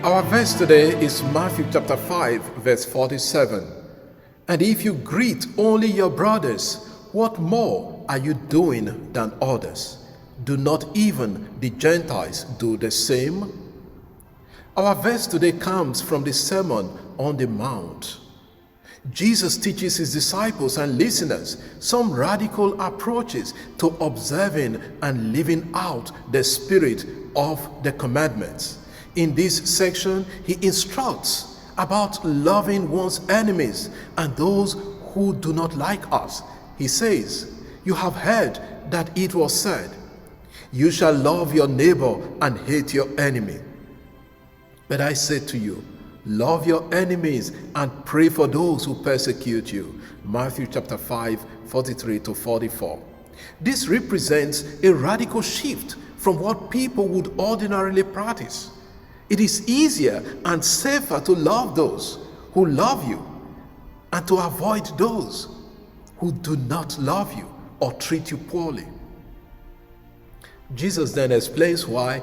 Our verse today is Matthew chapter 5, verse 47. And if you greet only your brothers, what more are you doing than others? Do not even the Gentiles do the same? Our verse today comes from the Sermon on the Mount. Jesus teaches his disciples and listeners some radical approaches to observing and living out the spirit of the commandments. In this section, he instructs about loving one's enemies and those who do not like us. He says, "You have heard that it was said, 'You shall love your neighbor and hate your enemy.' But I say to you, love your enemies and pray for those who persecute you." Matthew chapter 5, 43 to 44. This represents a radical shift from what people would ordinarily practice. It is easier and safer to love those who love you and to avoid those who do not love you or treat you poorly. Jesus then explains why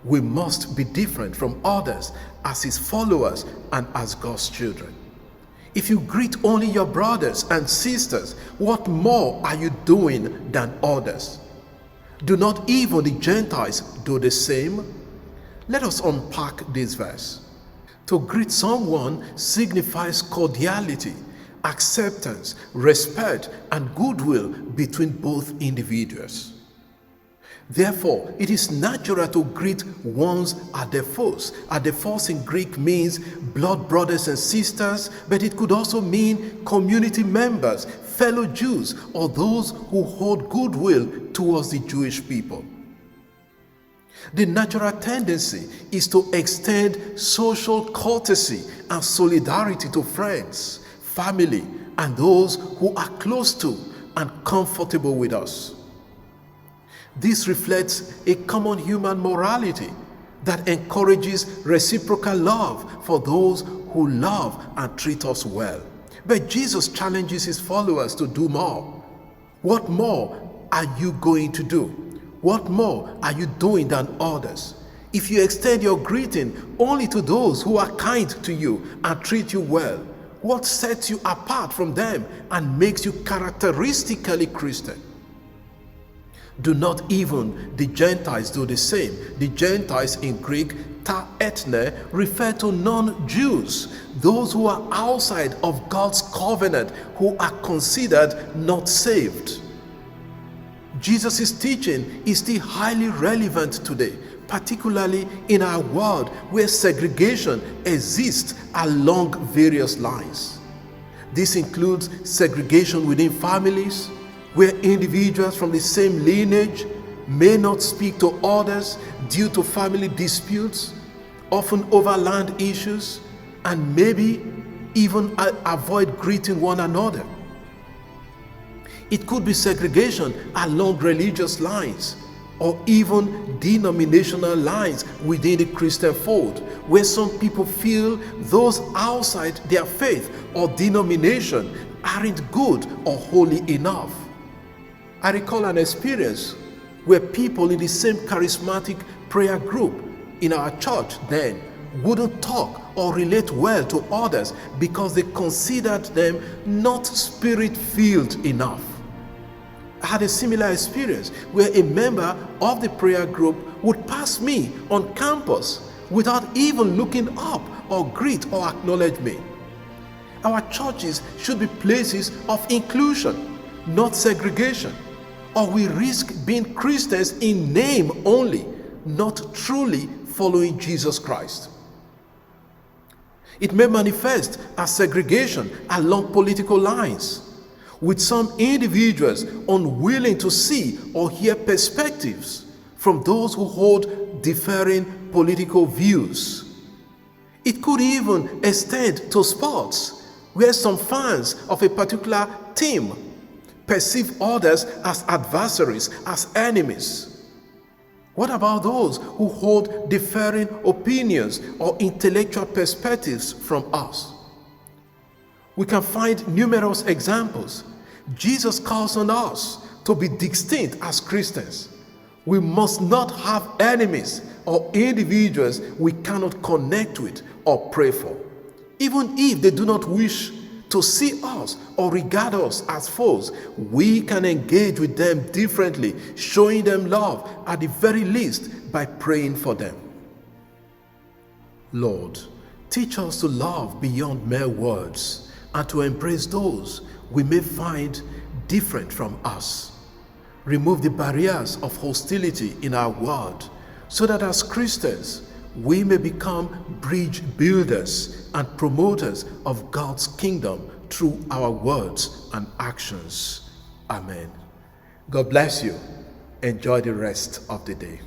we must be different from others as his followers and as God's children. If you greet only your brothers and sisters, what more are you doing than others? Do not even the Gentiles do the same? Let us unpack this verse. To greet someone signifies cordiality, acceptance, respect, and goodwill between both individuals. Therefore, it is natural to greet one's adephos. Adephos in Greek means blood brothers and sisters, but it could also mean community members, fellow Jews, or those who hold goodwill towards the Jewish people. The natural tendency is to extend social courtesy and solidarity to friends, family, and those who are close to and comfortable with us. This reflects a common human morality that encourages reciprocal love for those who love and treat us well. But Jesus challenges his followers to do more. What more are you going to do? What more are you doing than others? If you extend your greeting only to those who are kind to you and treat you well, what sets you apart from them and makes you characteristically Christian? Do not even the Gentiles do the same. The Gentiles in Greek, ta ethne, refer to non-Jews, those who are outside of God's covenant, who are considered not saved. Jesus' teaching is still highly relevant today, particularly in our world where segregation exists along various lines. This includes segregation within families, where individuals from the same lineage may not speak to others due to family disputes, often over land issues, and maybe even avoid greeting one another. It could be segregation along religious lines or even denominational lines within the Christian fold, where some people feel those outside their faith or denomination aren't good or holy enough. I recall an experience where people in the same charismatic prayer group in our church then wouldn't talk or relate well to others because they considered them not spirit-filled enough. I had a similar experience where a member of the prayer group would pass me on campus without even looking up or greet or acknowledge me. Our churches should be places of inclusion, not segregation, or we risk being Christians in name only, not truly following Jesus Christ. It may manifest as segregation along political lines, with some individuals unwilling to see or hear perspectives from those who hold differing political views. It could even extend to sports, where some fans of a particular team perceive others as adversaries, as enemies. What about those who hold differing opinions or intellectual perspectives from us? We can find numerous examples. Jesus calls on us to be distinct as Christians. We must not have enemies, or individuals we cannot connect with or pray for. Even if they do not wish to see us or regard us as foes, we can engage with them differently, showing them love at the very least by praying for them. Lord, teach us to love beyond mere words and to embrace those we may find different from us. Remove the barriers of hostility in our world so that as Christians we may become bridge builders and promoters of God's kingdom through our words and actions. Amen. God bless you. Enjoy the rest of the day.